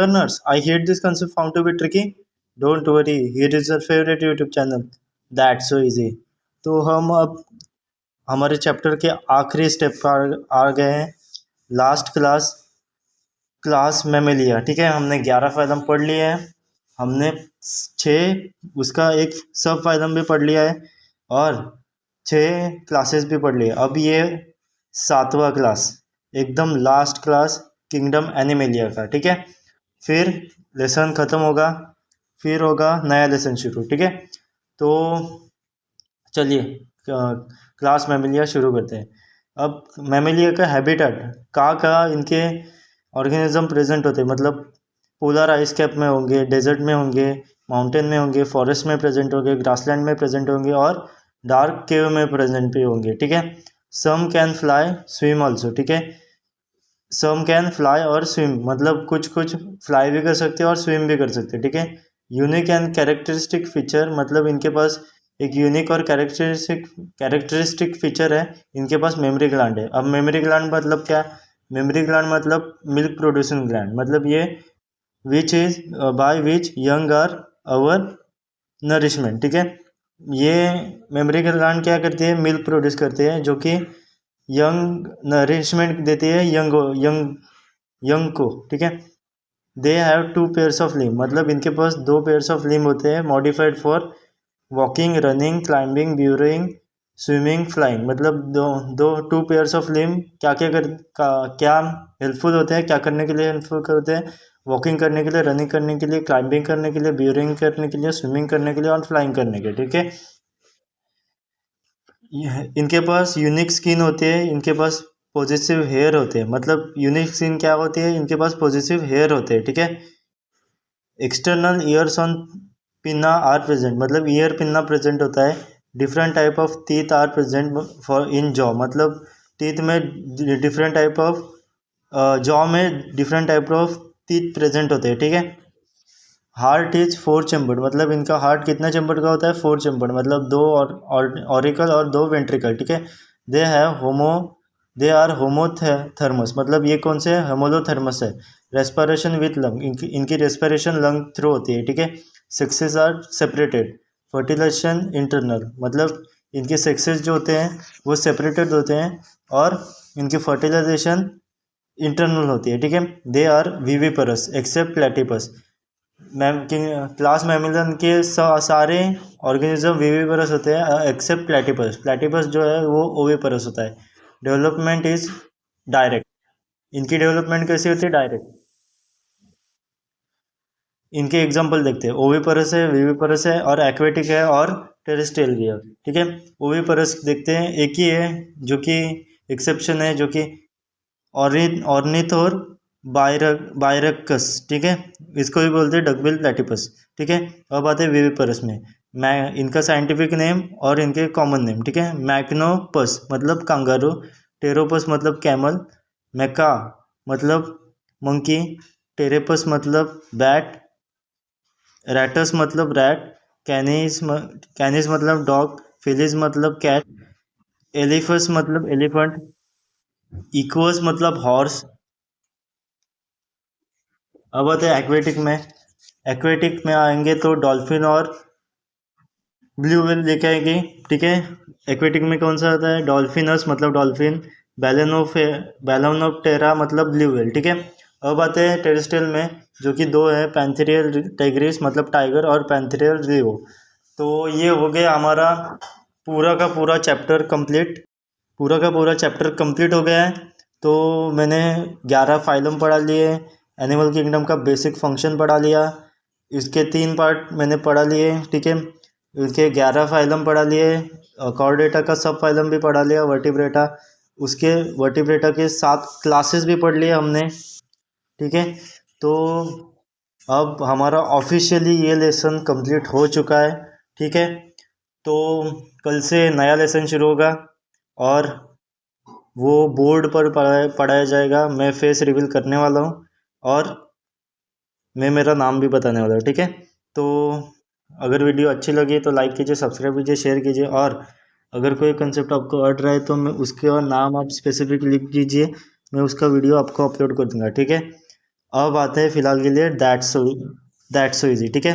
learners, I hate this concept found to be tricky. Don't worry, here is your favorite YouTube channel. That's so easy. तो हम अब हमारे chapter के आखिरी step पर आ गए हैं, लास्ट क्लास, क्लास मेमेलिया। ठीक है, हमने 11 फाइलम पढ़ लिए हैं, हमने 6 उसका एक सब फाइलम भी पढ़ लिया है और 6 क्लासेस भी पढ़ लिए। अब ये 7वां क्लास, एकदम लास्ट क्लास, किंगडम एनिमेलिया का। ठीक है, फिर लेसन ख़त्म होगा, फिर होगा नया लेसन शुरू। ठीक है, तो चलिए क्लास मेमेलिया शुरू करते हैं। अब मेमेलिया का हैबिटेट, कहाँ इनके ऑर्गेनिज्म प्रेजेंट होते हैं, मतलब पोलर आइस कैप में होंगे, डेजर्ट में होंगे, माउंटेन में होंगे, फॉरेस्ट में प्रेजेंट होंगे, ग्रासलैंड में प्रेजेंट होंगे और डार्क केव में प्रेजेंट भी होंगे। ठीक है, some can fly swim also. ठीक है, सम कैन फ्लाई और स्विम, मतलब कुछ फ्लाई भी कर सकते हैं और स्विम भी कर सकते हैं। ठीक है, यूनिक एंड कैरेक्टरिस्टिक फीचर, मतलब इनके पास एक यूनिक और कैरेक्टरिस्टिक फीचर है, इनके पास मेमोरी ग्लैंड है। अब मेमोरी ग्लैंड मतलब क्या? मेमोरी ग्लैंड मतलब मिल्क प्रोड्यूसिंग ग्लैंड, मतलब ये which is by which young are our nourishment. ठीक है, ये मेमोरी ग्लैंड क्या करती है? मिल्क प्रोड्यूस करती है, जो कि यंग नरिशमेंट देती है यंग को। ठीक है, they have 2 pairs of limb, मतलब इनके पास 2 पेयर्स ऑफ लिम्ब होते हैं, modified for walking, running, climbing, burrowing, swimming, flying. मतलब 2 पेयर्स ऑफ लिम्ब क्या हेल्पफुल होते हैं, क्या करने के लिए हेल्पफुल करते हैं? वॉकिंग करने के लिए, रनिंग करने के लिए, क्लाइंबिंग करने के लिए, ब्यूरिंग करने के लिए, स्विमिंग करने के लिए और फ्लाइंग करने के लिए। ठीक है, इनके पास यूनिक स्किन होती है, इनके पास पॉजिटिव हेयर होते हैं। मतलब यूनिक स्किन क्या होती है? इनके पास पॉजिटिव हेयर होते हैं। ठीक है, external ears on pinna are present, मतलब ईयर पिन्ना प्रेजेंट होता है। Different type of teeth are present for in jaw, मतलब टीथ में डिफरेंट टाइप ऑफ जॉ में different type of teeth present होते हैं। ठीक है, हार्ट इज 4 चैम्बर्ड, मतलब इनका हार्ट कितना चैम्बर्ड का होता है? 4 चैम्बर्ड, मतलब 2 ऑरिकल और 2 वेंट्रिकल। ठीक है, दे आर होमोथर्मस, मतलब ये कौन से? होमोलोथर्मस है। रेस्पिरेशन विथ लंग, इनकी रेस्पिरेशन लंग थ्रू होती है। ठीक है, sexes are separated, fertilization internal, मतलब इनके सेक्सेस जो होते हैं वो सेपरेटेड होते हैं और इनकी फर्टिलाइजेशन इंटरनल होती है। ठीक है, they are viviparous except platypus, class mammalian के सारे ऑर्गेनिज्म विविपरस होते हैं एक्सेप्ट प्लेटिपस। प्लेटिपस जो है वो ओविपरस होता है। डेवलपमेंट इज डायरेक्ट, इनकी डेवलपमेंट कैसी होती है? डायरेक्ट। इनके एग्जाम्पल देखते हैं, ओविपरस है, विविपरस है और एक्वेटिक है और टेरेस्ट्रियल भी है। ठीक है, ओविपरस देखते हैं, एक ही है जो कि एक्सेप्शन है, जो कि ऑर्निथ और बायरक्कस। ठीक है, इसको भी बोलते हैं डकबिल प्लेटिपस। ठीक है, अब आते हैं विविपरस में। इनका साइंटिफिक नेम और इनके कॉमन नेम। ठीक है, मैक्नोपस मतलब कंगारू, टेरोपस मतलब कैमल, मैका मतलब मंकी, टेरेपस मतलब बैट, रैटस मतलब रैट, कैनिस मतलब डॉग, फिलिस मतलब कैट, एलिफस मतलब एलिफेंट, इक्वस मतलब हॉर्स। अब आते हैं एक्वेटिक में। एक्वेटिक में आएंगे तो डॉल्फिन और ब्लू व्हेल लेके आएंगे। ठीक है, एक्वेटिक में कौन सा आता है? डॉल्फिनस मतलब डॉल्फिन, बैलोनोप्टेरा मतलब ब्लू व्हेल। ठीक है, अब आते हैं टेरेस्ट्रियल में, जो कि 2 है, पैंथेरियल टाइग्रिस मतलब टाइगर और पैंथेरियल रियो। तो ये हो गया हमारा पूरा का पूरा चैप्टर कंप्लीट, हो गया है। तो मैंने 11 फाइलम पढ़ा लिए, एनिमल किंगडम का बेसिक फंक्शन पढ़ा लिया, इसके 3 पार्ट मैंने पढ़ा लिए। ठीक है, इसके 11 फाइलम पढ़ा लिए, कॉर्डेटा का सब फाइलम भी पढ़ा लिया, वर्टिब्रेटा, उसके वर्टिब्रेटा के 7 क्लासेस भी पढ़ लिए हमने। ठीक है, तो अब हमारा ऑफिशियली ये लेसन कंप्लीट हो चुका है। ठीक है, तो कल से नया लेसन शुरू होगा और वो बोर्ड पर पढ़ाया जाएगा। मैं फेस रिवील करने वाला हूँ और मैं मेरा नाम भी बताने वाला हूँ। ठीक है, तो अगर वीडियो अच्छी लगी तो लाइक कीजिए, सब्सक्राइब कीजिए, शेयर कीजिए और अगर कोई कंसेप्ट आपको अड़ रहा है तो मैं उसके नाम आप स्पेसिफिक लिख दीजिए, मैं उसका वीडियो आपको अपलोड कर दूँगा। ठीक है, अब आते हैं फिलहाल के लिए दैट्स सो इजी, ठीक है।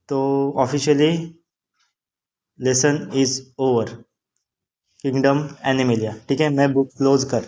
तो officially lesson is over, kingdom Animalia, ठीक है। मैं बुक क्लोज कर